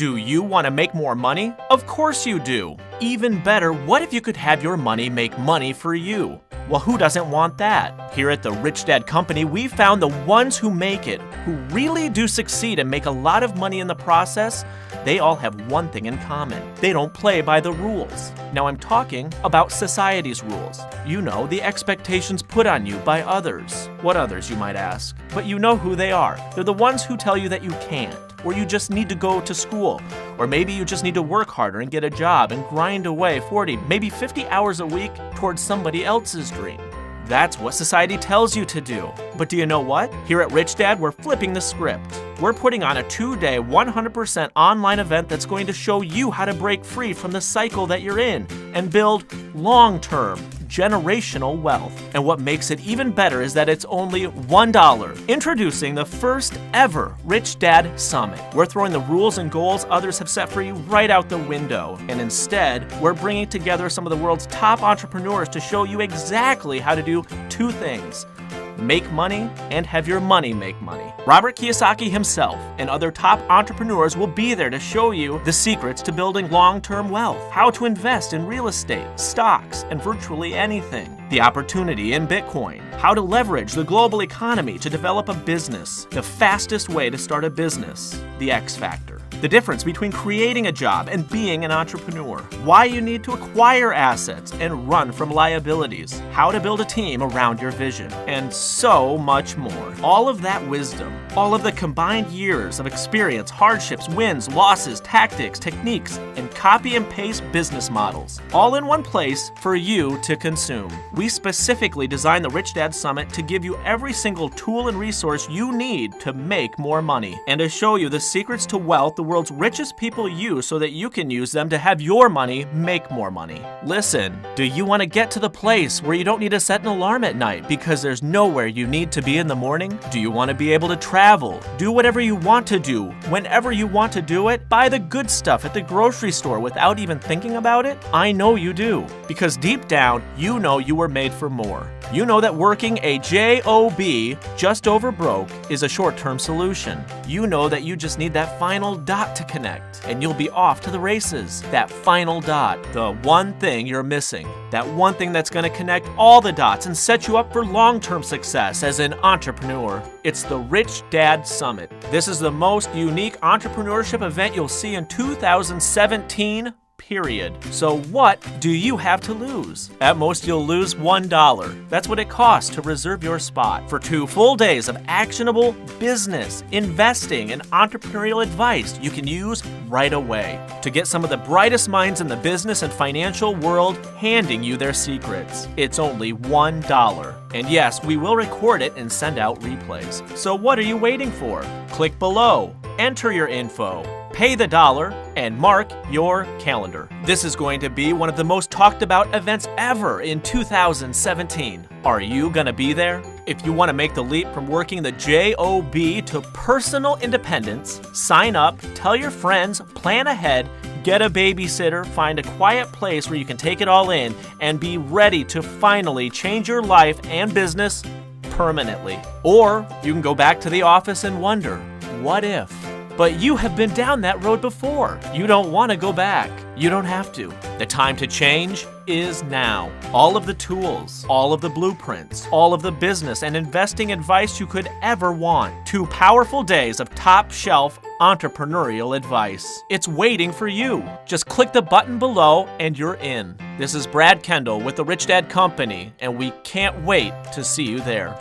Do you want to make more money? Of course you do. Even better, what if you could have your money make money for you? Well, who doesn't want that? Here at the Rich Dad Company, we found the ones who make it, who really do succeed and make a lot of money in the process. They all have one thing in common. They don't play by the rules. Now I'm talking about society's rules. You know, the expectations put on you by others. What others, you might ask? But you know who they are. They're the ones who tell you that you can't, or you just need to go to school, or maybe you just need to work harder and get a job and grind away 40, maybe 50 hours a week towards somebody else's dream. That's what society tells you to do. But do you know what? Here at Rich Dad, we're flipping the script. We're putting on a 2-day, 100% online event that's going to show you how to break free from the cycle that you're in and build long-term, generational wealth. And what makes it even better is that it's only $1. Introducing the first ever Rich Dad Summit. We're throwing the rules and goals others have set for you right out the window. And instead, we're bringing together some of the world's top entrepreneurs to show you exactly how to do two things: make money and have your money make money. Robert Kiyosaki himself and other top entrepreneurs will be there to show you the secrets to building long-term wealth, how to invest in real estate, stocks, and virtually anything, the opportunity in Bitcoin, how to leverage the global economy to develop a business, the fastest way to start a business, the X factor, the difference between creating a job and being an entrepreneur, why you need to acquire assets and run from liabilities, how to build a team around your vision, and so much more. All of that wisdom, all of the combined years of experience, hardships, wins, losses, tactics, techniques, and copy and paste business models, all in one place for you to consume. We specifically designed the Rich Dad Summit to give you every single tool and resource you need to make more money and to show you the secrets to wealth the world's richest people use so that you can use them to have your money make more money. Listen, do you want to get to the place where you don't need to set an alarm at night because there's nowhere you need to be in the morning? Do you want to be able to travel, do whatever you want to do, whenever you want to do it, buy the good stuff at the grocery store without even thinking about it? I know you do, because deep down, you know you were made for more. You know that working a job just over broke is a short-term solution. You know that you just need that final dot to connect, and you'll be off to the races. That final dot, the one thing you're missing, that one thing that's going to connect all the dots and set you up for long-term success as an entrepreneur. It's the Rich Dad Summit. This is the most unique entrepreneurship event you'll see in 2017. Period. So what do you have to lose? At most, you'll lose $1. That's what it costs to reserve your spot for 2 full days of actionable business, investing, and entrepreneurial advice you can use right away to get some of the brightest minds in the business and financial world handing you their secrets. It's only $1. And yes, we will record it and send out replays. So what are you waiting for? Click below, enter your info, pay the $1, and mark your calendar. This is going to be one of the most talked about events ever in 2017. Are you gonna be there? If you want to make the leap from working the job to personal independence, sign up, tell your friends, plan ahead, get a babysitter, find a quiet place where you can take it all in, and be ready to finally change your life and business permanently. Or you can go back to the office and wonder, what if? But you have been down that road before. You don't want to go back. You don't have to. The time to change is now. All of the tools, all of the blueprints, all of the business and investing advice you could ever want. 2 powerful days of top-shelf entrepreneurial advice. It's waiting for you. Just click the button below and you're in. This is Brad Kendall with the Rich Dad Company, and we can't wait to see you there.